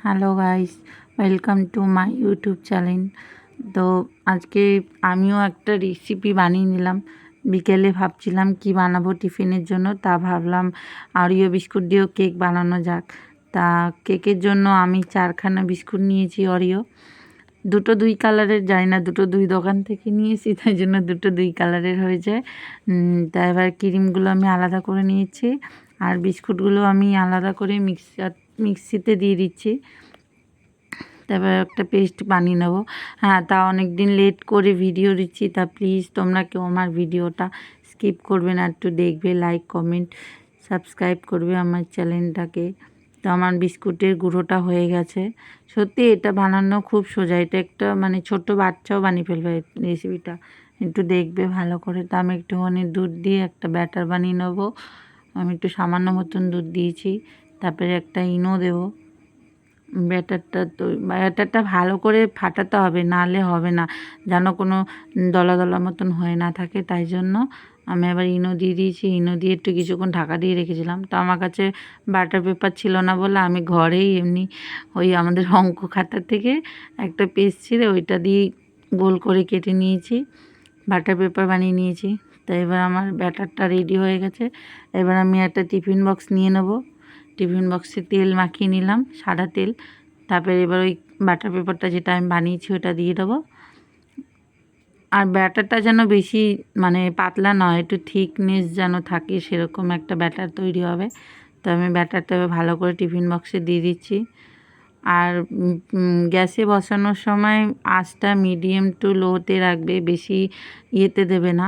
Hello guys, welcome to my YouTube channel. তো আজকে আমিও একটা রেসিপি বানিয়ে নিলাম। বিকেলে ভাবছিলাম কি বানাবো টিফিনের জন্য, তা ভাবলাম অরিও বিস্কুট দিয়েও কেক বানানো যাক। তা কেকের জন্য আমি 4খানা বিস্কুট নিয়েছি অরিও। দুটো দুই কালারের, জানি না দুটো দুই দোকান থেকে নিয়েছি, তাই জন্য দুটো দুই কালারের হয়ে যায়। তা এবার ক্রিমগুলো আমি আলাদা করে নিয়েছি, আর বিস্কুটগুলো আমি আলাদা করে মিক্সিতে দিয়ে দিচ্ছি। তারপর একটা পেস্ট বানিয়ে নেবো। হ্যাঁ, তা অনেক দিন লেট করে ভিডিও দিচ্ছি, তা প্লিজ তোমরা কেউ আমার ভিডিওটা স্কিপ করবে না, একটু দেখবে, লাইক কমেন্ট সাবস্ক্রাইব করবে আমার চ্যানেলটাকে। তো আমার বিস্কুটের গুঁড়োটা হয়ে গেছে। সত্যি এটা বানানো খুব সোজা, এটা একটা মানে ছোট্ট বাচ্চাও বানিয়ে ফেলবে রেসিপিটা, একটু দেখবে ভালো করে। তো আমি একটুখানি দুধ দিয়ে একটা ব্যাটার বানিয়ে নেবো। আমি একটু সামান্য মতন দুধ দিয়েছি, তারপরে একটা ইনো দেবো। ব্যাটারটা ভালো করে ফাটাতে হবে, নাহলে হবে না, যেন কোনো দলা দলা মতন হয়ে না থাকে। তাই জন্য আমি আবার ইনো দিয়ে দিয়েছি। ইনো দিয়ে একটু কিছুক্ষণ ঢাকা দিয়ে রেখেছিলাম। তো আমার কাছে বাটার পেপার ছিল না বলে আমি ঘরেই এমনি ওই আমাদের অঙ্ক খাতা থেকে একটা পেস্ট ছিঁড়ে ওইটা দিয়ে গোল করে কেটে নিয়েছি, বাটার পেপার বানিয়ে নিয়েছি। তো এবার আমার ব্যাটারটা রেডি হয়ে গেছে। এবার আমি একটা টিফিন বক্স নিয়ে নেব। টিফিন বক্সে তেল মাখিয়ে নিলাম, সাদা তেল। তারপরে এবার ওই বাটার পেপারটা যেটা আমি বানিয়েছি ওটা দিয়ে দেবো। আর ব্যাটারটা যেন বেশি মানে পাতলা নয়, একটু থিকনেস যেন থাকে, সেরকম একটা ব্যাটার তৈরি হবে। তো আমি ব্যাটারটা ভালো করে টিফিন বক্সে দিয়ে দিচ্ছি। আর গ্যাসে বসানোর সময় আঁচটা মিডিয়াম টু লোতে রাখবে, বেশি ইয়েতে দেবে না।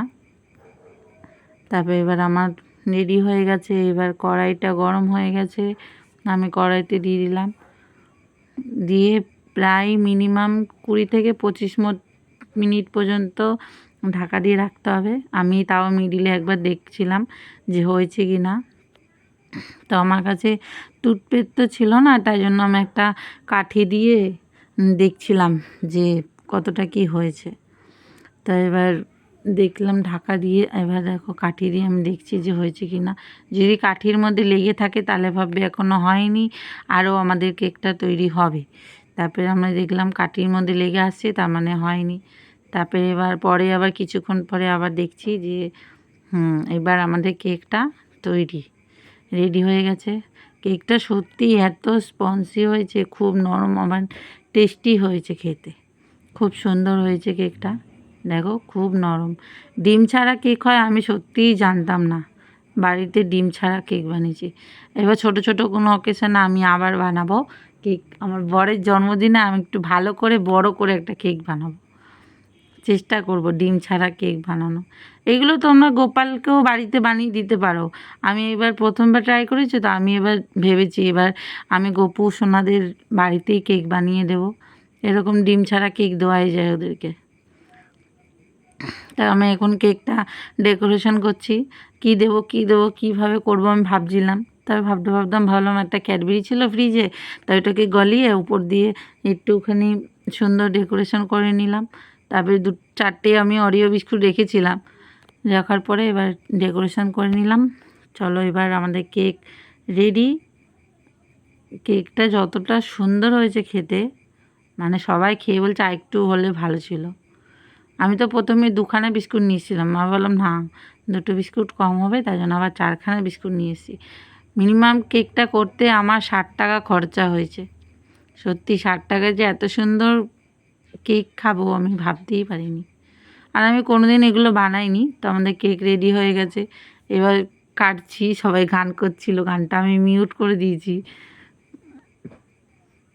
তারপরে এবার আমার রেডি হয়ে গেছে। এবার কড়াইটা গরম হয়ে গেছে, আমি কড়াইতে দিয়ে দিলাম। দিয়ে প্রায় মিনিমাম 20 থেকে 25 মিনিট পর্যন্ত ঢাকা দিয়ে রাখতে হবে। আমি তাও মিডিলে একবার দেখছিলাম যে হয়েছে কি না। তো আমার কাছে টুথপেস্ট তো ছিল না, তাই জন্য আমি একটা কাঠি দিয়ে দেখছিলাম যে কতটা কি হয়েছে। তো এবার দেখলাম ঢাকা দিয়ে, এবার দেখো কাঠি দিয়ে আমি দেখছি যে হয়েছে কি না। যদি কাঠির মধ্যে লেগে থাকে তাহলে ভাববে এখনও হয়নি, আরও আমাদের কেকটা তৈরি হবে। তারপরে আমরা দেখলাম কাঠির মধ্যে লেগে আসছে, তার মানে হয়নি। তারপরে এবার পরে আবার কিছুক্ষণ পরে আবার দেখছি যে এবার আমাদের কেকটা তৈরি রেডি হয়ে গেছে। কেকটা সত্যিই এত স্পঞ্জি হয়েছে, খুব নরম, আবার টেস্টি হয়েছে খেতে, খুব সুন্দর হয়েছে কেকটা। দেখো খুব নরম। ডিম ছাড়া কেক হয় আমি সত্যিই জানতাম না, বাড়িতে ডিম ছাড়া কেক বানিয়েছি। এবার ছোট ছোট কোনো অকেশনে আমি আবার বানাবো কেক। আমার বরের জন্মদিনে আমি একটু ভালো করে বড় করে একটা কেক বানাবো, চেষ্টা করব ডিম ছাড়া কেক বানানো। এগুলো তোমরা গোপালকেও বাড়িতে বানিয়ে দিতে পারো। আমি এবার প্রথমবার ট্রাই করেছি, তো আমি এবার ভেবেছি এবার আমি গপু সোনাদের বাড়িতেই কেক বানিয়ে দেবো। এরকম ডিম ছাড়া কেক দেওয়াই যায় ওদেরকে। তা আমি এখন কেকটা ডেকোরেশন করছি, কি দেবো কীভাবে করবো আমি ভাবছিলাম। তারপর ভাবলাম একটা ক্যাডবেরি ছিল ফ্রিজে, তাই ওটাকে গলিয়ে উপর দিয়ে একটুখানি সুন্দর ডেকোরেশন করে নিলাম। তারপরে 4টে আমি অরিও বিস্কুট রেখেছিলাম, রাখার পরে এবার ডেকোরেশন করে নিলাম। চলো এবার আমাদের কেক রেডি। কেকটা যতটা সুন্দর হয়েছে খেতে, মানে সবাই খেয়ে বলছে আরেকটু হলে ভালো ছিল। আমি তো প্রথমে 2খানা বিস্কুট নিয়েছিলাম, আমি বললাম না, 2টো বিস্কুট কম হবে, তাই জন্য আবার 4খানা বিস্কুট নিয়ে এসেছি। মিনিমাম কেকটা করতে আমার 60 টাকা খরচা হয়েছে। সত্যি 60 টাকায় যে এত সুন্দর কেক খাবো আমি ভাবতেই পারিনি। আর আমি কোনো দিন এগুলো বানাইনি। তো আমাদের কেক রেডি হয়ে গেছে, এবার কাটছি। সবাই গান করছিল, গানটা আমি মিউট করে দিয়েছি।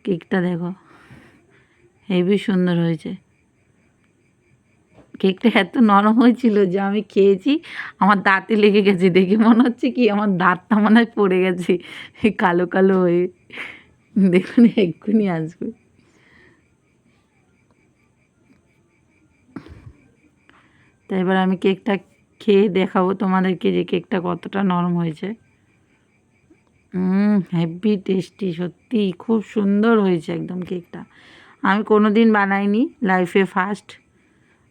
কেকটা দেখো হেবি সুন্দর হয়েছে। কেকটা এত নরম হয়েছিল যে আমি খেয়েছি, আমার দাঁতে লেগে গেছে। দেখে মনে হচ্ছে কি আমার দাঁতটা মনে হয় পড়ে গেছে কালো কালো হয়ে। দেখুন এক্ষুনি আসবে। তো এবার আমি কেকটা খেয়ে দেখাবো তোমাদেরকে যে কেকটা কতটা নরম হয়েছে। হেভি টেস্টি, সত্যি খুব সুন্দর হয়েছে একদম কেকটা। আমি কোনো দিন বানাইনি, লাইফে ফার্স্ট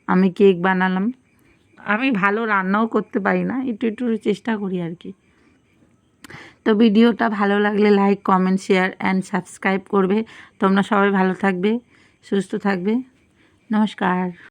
আমি কেক বানালাম। আমি ভালো রান্নাও করতে পারি না, একটু একটু চেষ্টা করি আর কি। তো ভিডিওটা ভালো লাগলে like, comment, share and subscribe করবে। তোমরা সবাই ভালো থাকবে, সুস্থ থাকবে। নমস্কার।